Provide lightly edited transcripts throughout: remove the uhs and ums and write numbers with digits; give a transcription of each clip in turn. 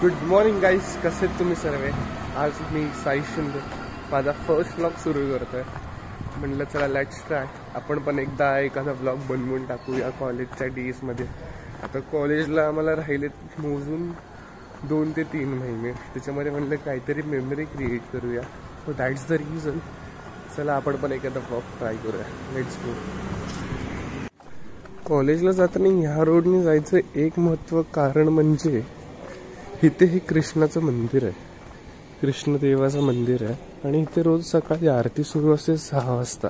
Good morning गाईस, कसे तुम्ही सर्व? आज मी साई शिंदे माझा फर्स्ट व्लॉग सुरू करतोय. म्हणलं चला लेट्स ट्राय आपण पण एकदा एखादा व्लॉग बनवून टाकूया कॉलेजच्या डेजमध्ये. आता कॉलेजला आम्हाला राहिलेत मोजून 2 ते 3 महिने. त्याच्यामध्ये म्हणलं काहीतरी मेमरी क्रिएट करूया. So that's the reason. चला आपण पण एखादा व्लॉग ट्राय करूया. Let's go. कॉलेजला जाताना ह्या रोडने जायचं एक महत्त्व कारण म्हणजे इथे हे कृष्णाचं मंदिर आहे. कृष्णदेवाचं मंदिर आहे आणि इथे रोज सकाळी आरती सुरू असते 6 वाजता.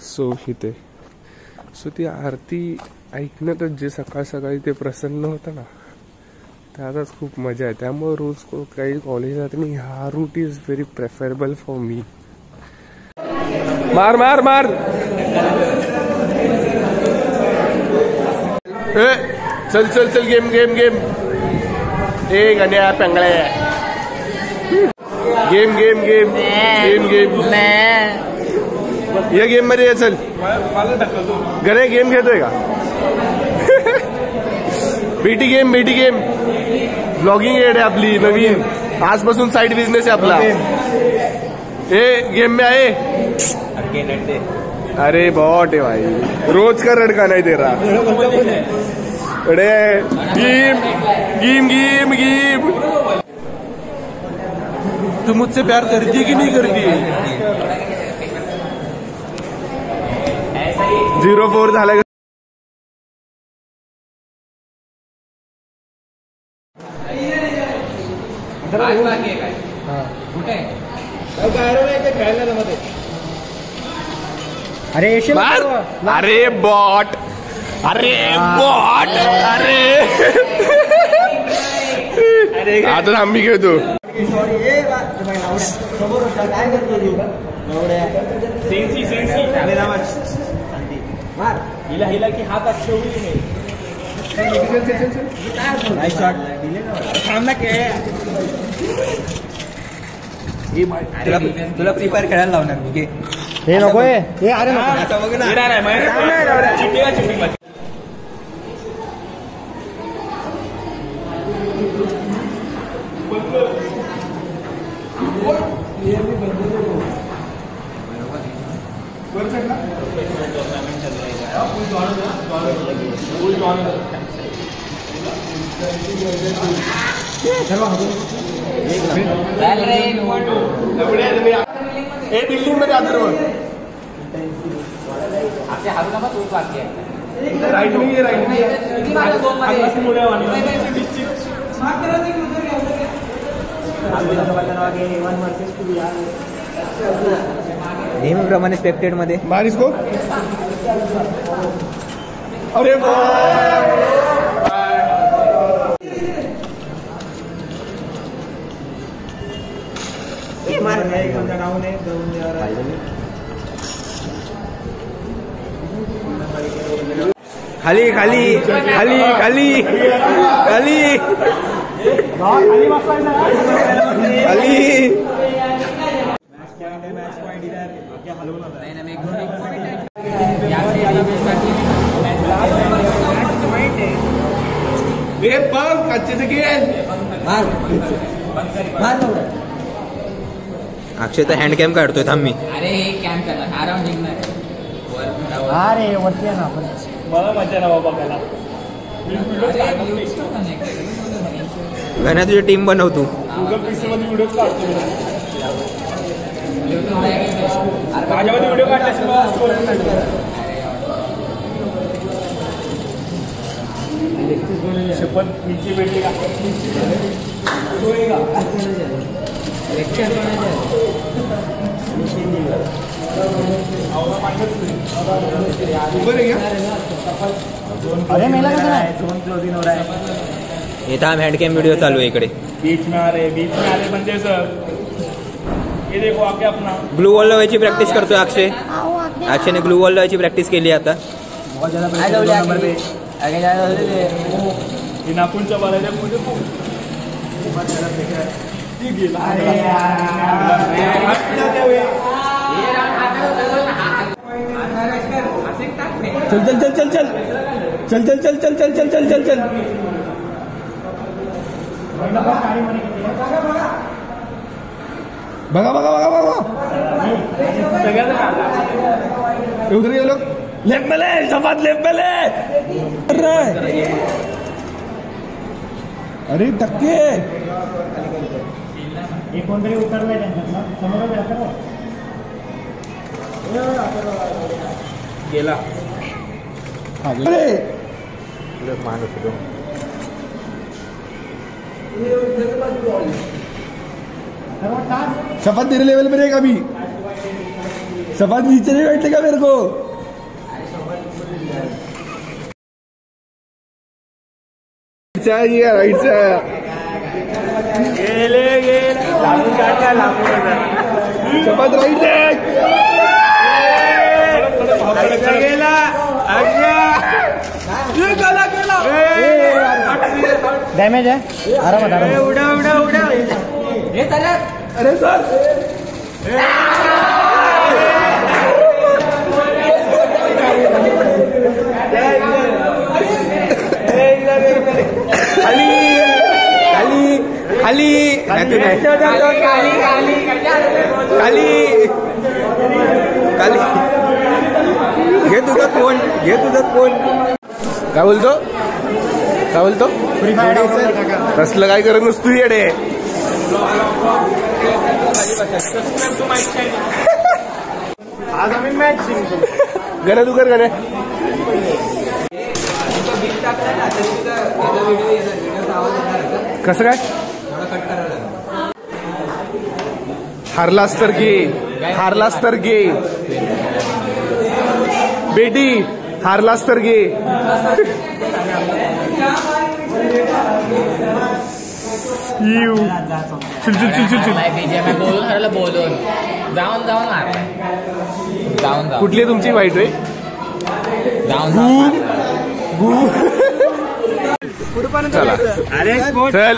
सो ती आरती ऐकण्यातच जे सकाळ सकाळी ते प्रसन्न होतं ना, त्यातच खूप मजा आहे. त्यामुळे रोज काही कॉलेज जाताना ह्या route is very preferable for me. मार मार मार चल चल चल गेम गेम गेम. ए गण्या पेंगळे game game game game game. या गेम मध्ये चल. गणे गेम खेळतोय का? बीटी गेम ब्लॉगिंग एड आहे आपली नवीन. आजपासून साइड बिझनेस आहे आपला. ए गेम में आए. अरे बहुत है भाई, रोज का लड़का नहीं तेरा. अरे गेम गेम गेम गेम. तू मुझसे प्यार करती कि नहीं करती? 0-4 झाला. अरे अरे बॉट अरे आता आम्ही खेळतो. हिला की हात तुला फ्री फायर खेळायला लावणार मी. हे नकोय. हे अरे बिल्डिंग मध्ये आदर राईट में राईट नेहमीप्रमाणे स्पेक्टेड मध्ये मारिस को. अरे खाली खाली खाली खाली खाली खाली. अच्छे से खेल. अक्षय तर हँड कॅम काढतोय. थांब मी. अरे कॅम्प करणार आराम जिंकणार. अरे वरती आहे ना आपण. मला मजा ना बाबा बघायला. गण्या तुझी टीम बनव तू. गुगल पिक्सल मध्ये व्हिडिओ काढतो. माझ्यामध्ये व्हिडिओ काढल्याशिवाय शपथ नीचे भेटली का? अरे मेला इथं आम्ही हँडकॅम व्हिडिओ चालू आहे इकडे. बीच में आले म्हणजे सर हे देखो आगे अपना ग्लू वॉल लावायची प्रॅक्टिस करतोय अक्षय. अक्षयने ग्लू वॉल लावायची प्रॅक्टिस केली आता. नाखूनच्या बाराच्या चल चल चल चल चल चल चल चल चल चल चल चल चल चल. बघा बघा बघा बघा उधर ये लोग लेफ्ट में ले सफात लेफ्ट में ले अरे धक्के कोणतरी उतरलाय त्यांच्यातला समोर गेला अरे माणूस शपथ तेरे लेवल पे रहेगा अभी शपथ नीचे नहीं बैठेगा मेरे को चाहिए राइट से शपथ राइट डॅमेज आहे आरामात उडा उडा उडा अरे सर खाली खाली खाली खाली खाली घे तुझं फोन काय बोलतो कसलं काय करत नसतो येडे आज आम्ही मॅच जिंकतो गण्या तू कर गण्या कसं काय हारलास तर घे बेटी हारलास तर घे चल बोलून हरलं बोलून जाऊन कुठली तुमची वाईट आहे चला चल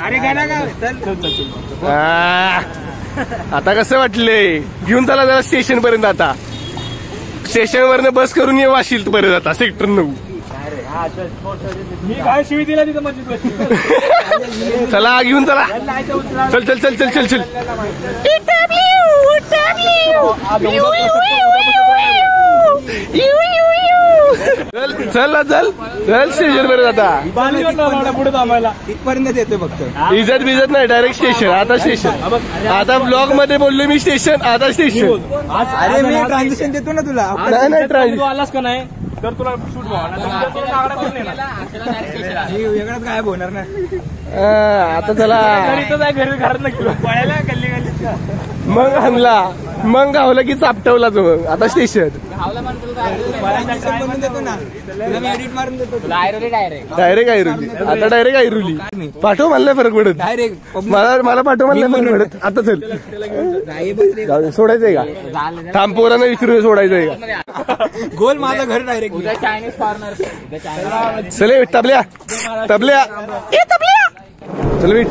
आता कसं वाटले घेऊन चला जरा स्टेशन पर्यंत आता स्टेशन वरनं बस करून ये वाशील पर्यंत आता सेक्टर 9 मी काय शिवी दिला तिथं मस्जिद चला घेऊन चला चल चल चल चल चल चल चल चल चल स्टेशन पर्यंत आता पुढे थांबायला इथपर्यंत येतोय फक्त इज्जत बिजत नाही डायरेक्ट स्टेशन आता आता ब्लॉग मध्ये बोललो मी स्टेशन आता स्टेशन अरे मी ट्रान्झॅक्शन देतो ना तुला नाही नाही तू आलास का नाही तर तुला सूट वेगळंच गायब होणार ना आता चला घरी घरात नक्की पळायला गल्ली गल्लीत मग आणला मग गावला की चापटवला तो मग आता स्टेशन देतो ना तुला मी एडिट मारून देतो डायरेक्ट डायरेक्ट आयरुली आता डायरेक्ट आयरुली पाठव मला नाही फरक पडत डायरेक्ट मला पाठव मला नाही फरक पडत आता चल जाऊ दे, सोडायचंय का थांब पोरांना विसरू सोडायचंय का गोल माझं घर डायरेक्ट उद्या चायनीज कॉर्नर चले तबल्या तबल्या चल वीट